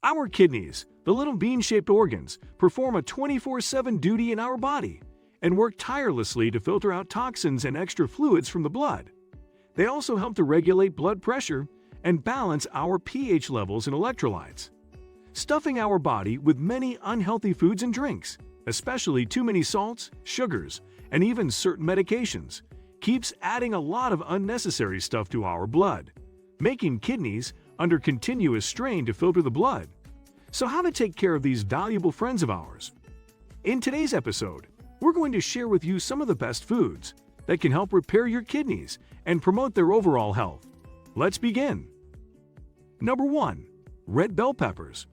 Our kidneys, the little bean-shaped organs, perform a 24/7 duty in our body and work tirelessly to filter out toxins and extra fluids from the blood. They also help to regulate blood pressure and balance our pH levels and electrolytes. Stuffing our body with many unhealthy foods and drinks, especially too many salts, sugars, and even certain medications, keeps adding a lot of unnecessary stuff to our blood, making kidneys under continuous strain to filter the blood. So how to take care of these valuable friends of ours? In today's episode, we're going to share with you some of the best foods that can help repair your kidneys and promote their overall health. Let's begin. Number 1. Red bell peppers.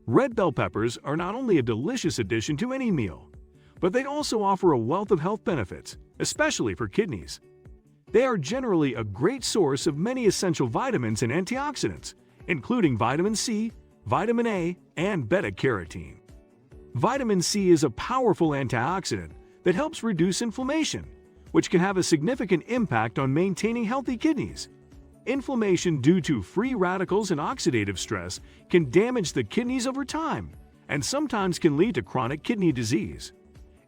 Red bell peppers are not only a delicious addition to any meal, but they also offer a wealth of health benefits, especially for kidneys. They are generally a great source of many essential vitamins and antioxidants, including vitamin C, vitamin A, and beta-carotene. Vitamin C is a powerful antioxidant that helps reduce inflammation, which can have a significant impact on maintaining healthy kidneys. Inflammation due to free radicals and oxidative stress can damage the kidneys over time and sometimes can lead to chronic kidney disease.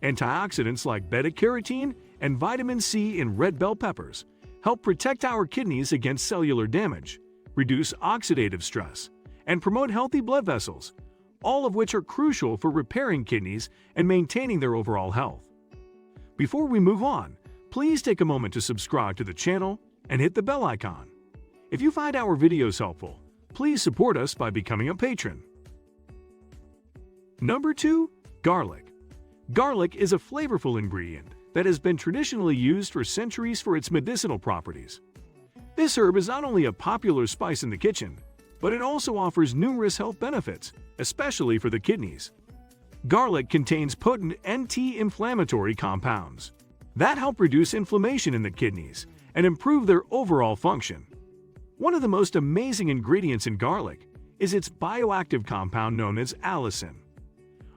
Antioxidants like beta-carotene and vitamin C in red bell peppers help protect our kidneys against cellular damage, reduce oxidative stress, and promote healthy blood vessels, all of which are crucial for repairing kidneys and maintaining their overall health. Before we move on, please take a moment to subscribe to the channel and hit the bell icon. If you find our videos helpful, please support us by becoming a patron. Number 2. Garlic. Garlic is a flavorful ingredient that has been traditionally used for centuries for its medicinal properties. This herb is not only a popular spice in the kitchen, but it also offers numerous health benefits, especially for the kidneys. Garlic contains potent anti-inflammatory compounds that help reduce inflammation in the kidneys and improve their overall function. One of the most amazing ingredients in garlic is its bioactive compound known as allicin.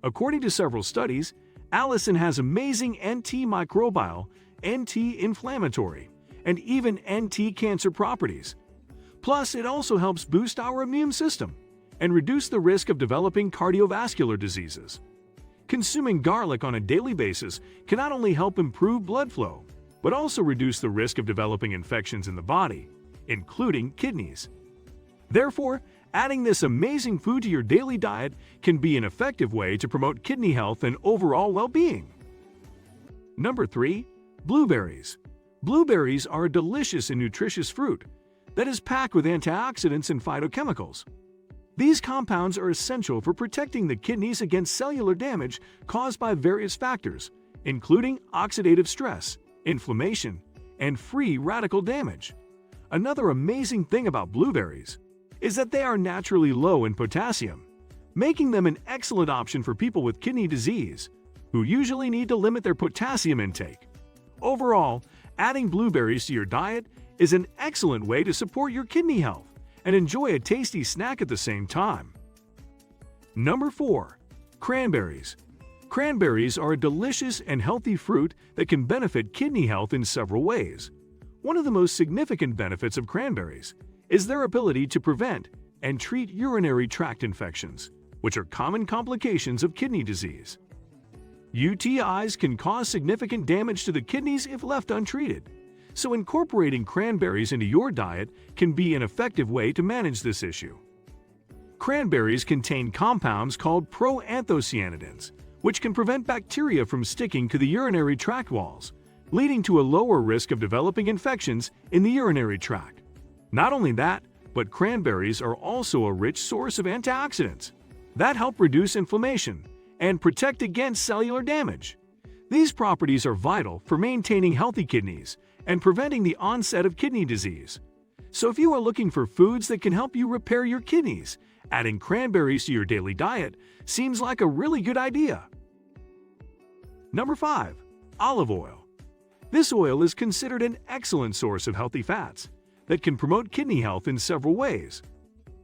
According to several studies, allicin has amazing antimicrobial, anti-inflammatory, and even anti-cancer properties. Plus, it also helps boost our immune system and reduce the risk of developing cardiovascular diseases. Consuming garlic on a daily basis can not only help improve blood flow, but also reduce the risk of developing infections in the body, including kidneys. Therefore, adding this amazing food to your daily diet can be an effective way to promote kidney health and overall well-being. Number 3. Blueberries. Blueberries are a delicious and nutritious fruit that is packed with antioxidants and phytochemicals. These compounds are essential for protecting the kidneys against cellular damage caused by various factors, including oxidative stress, inflammation, and free radical damage. Another amazing thing about blueberries is that they are naturally low in potassium, making them an excellent option for people with kidney disease, who usually need to limit their potassium intake. Overall, adding blueberries to your diet is an excellent way to support your kidney health and enjoy a tasty snack at the same time. Number 4. Cranberries. Cranberries are a delicious and healthy fruit that can benefit kidney health in several ways. One of the most significant benefits of cranberries is their ability to prevent and treat urinary tract infections, which are common complications of kidney disease. UTIs can cause significant damage to the kidneys if left untreated, so incorporating cranberries into your diet can be an effective way to manage this issue. Cranberries contain compounds called proanthocyanidins, which can prevent bacteria from sticking to the urinary tract walls, leading to a lower risk of developing infections in the urinary tract. Not only that, but cranberries are also a rich source of antioxidants that help reduce inflammation and protect against cellular damage. These properties are vital for maintaining healthy kidneys and preventing the onset of kidney disease. So if you are looking for foods that can help you repair your kidneys, adding cranberries to your daily diet seems like a really good idea. Number 5. Olive oil. This oil is considered an excellent source of healthy fats that can promote kidney health in several ways.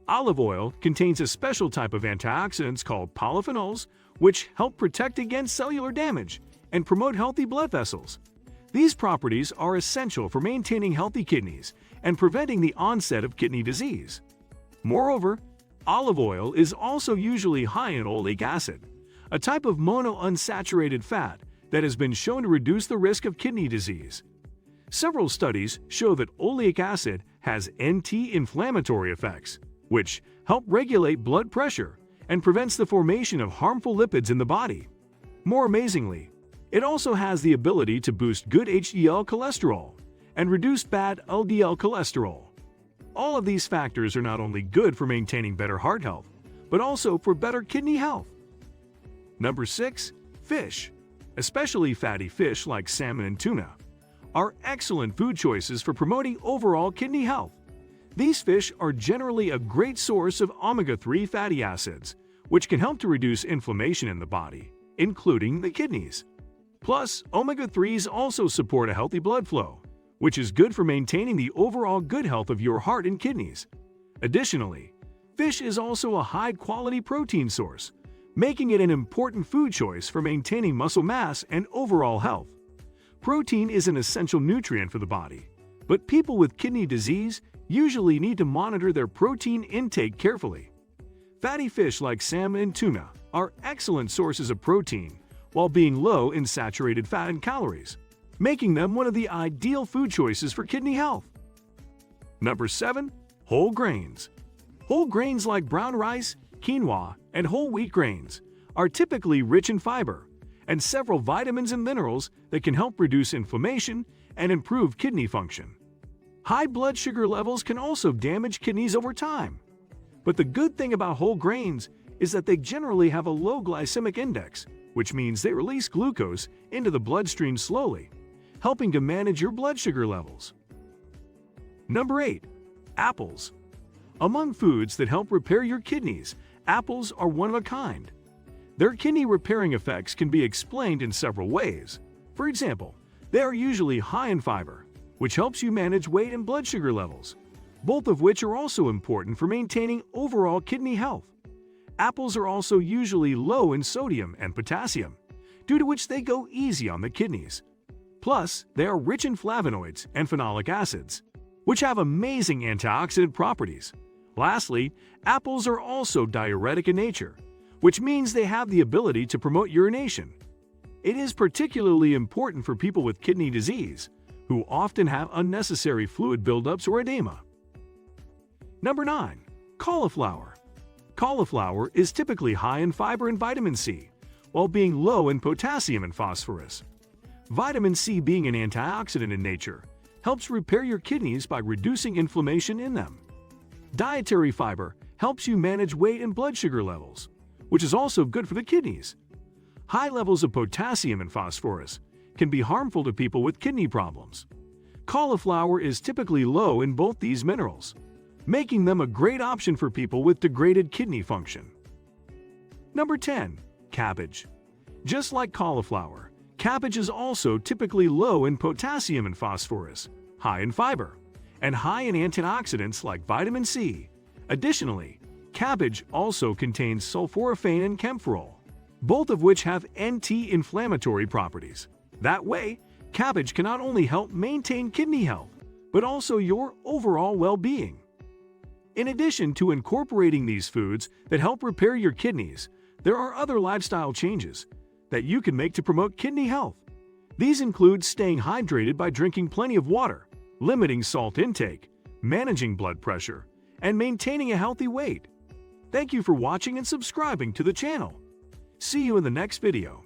Olive oil contains a special type of antioxidants called polyphenols, which help protect against cellular damage and promote healthy blood vessels. These properties are essential for maintaining healthy kidneys and preventing the onset of kidney disease. Moreover, Olive oil is also usually high in oleic acid, a type of monounsaturated fat that has been shown to reduce the risk of kidney disease. Several studies show that oleic acid has anti-inflammatory effects, which help regulate blood pressure and prevents the formation of harmful lipids in the body. More amazingly, it also has the ability to boost good HDL cholesterol and reduce bad LDL cholesterol. All of these factors are not only good for maintaining better heart health, but also for better kidney health. Number 6. Fish, especially fatty fish like salmon and tuna, are excellent food choices for promoting overall kidney health. These fish are generally a great source of omega-3 fatty acids, which can help to reduce inflammation in the body, including the kidneys. Plus, omega-3s also support a healthy blood flow, which is good for maintaining the overall good health of your heart and kidneys. Additionally, fish is also a high-quality protein source, making it an important food choice for maintaining muscle mass and overall health. Protein is an essential nutrient for the body, but people with kidney disease usually need to monitor their protein intake carefully. Fatty fish like salmon and tuna are excellent sources of protein while being low in saturated fat and calories, making them one of the ideal food choices for kidney health. Number 7. Whole grains. Whole grains like brown rice, quinoa, and whole wheat grains are typically rich in fiber and several vitamins and minerals that can help reduce inflammation and improve kidney function. High blood sugar levels can also damage kidneys over time. But the good thing about whole grains is that they generally have a low glycemic index, which means they release glucose into the bloodstream slowly, helping to manage your blood sugar levels. Number 8. Apples. Among foods that help repair your kidneys, apples are one of a kind. Their kidney repairing effects can be explained in several ways. For example, they are usually high in fiber, which helps you manage weight and blood sugar levels, both of which are also important for maintaining overall kidney health. Apples are also usually low in sodium and potassium, due to which they go easy on the kidneys. Plus, they are rich in flavonoids and phenolic acids, which have amazing antioxidant properties. Lastly, apples are also diuretic in nature, which means they have the ability to promote urination. It is particularly important for people with kidney disease, who often have unnecessary fluid buildups or edema. Number 9. Cauliflower. Cauliflower is typically high in fiber and vitamin C, while being low in potassium and phosphorus. Vitamin C, being an antioxidant in nature, helps repair your kidneys by reducing inflammation in them. Dietary fiber helps you manage weight and blood sugar levels, which is also good for the kidneys. High levels of potassium and phosphorus can be harmful to people with kidney problems. Cauliflower is typically low in both these minerals, making them a great option for people with degraded kidney function. Number 10. Cabbage. Just like cauliflower, cabbage is also typically low in potassium and phosphorus, high in fiber, and high in antioxidants like vitamin C. Additionally, cabbage also contains sulforaphane and camphorol, both of which have anti-inflammatory properties. That way, cabbage can not only help maintain kidney health, but also your overall well-being. In addition to incorporating these foods that help repair your kidneys, there are other lifestyle changes that you can make to promote kidney health. These include staying hydrated by drinking plenty of water, limiting salt intake, managing blood pressure, and maintaining a healthy weight. Thank you for watching and subscribing to the channel. See you in the next video.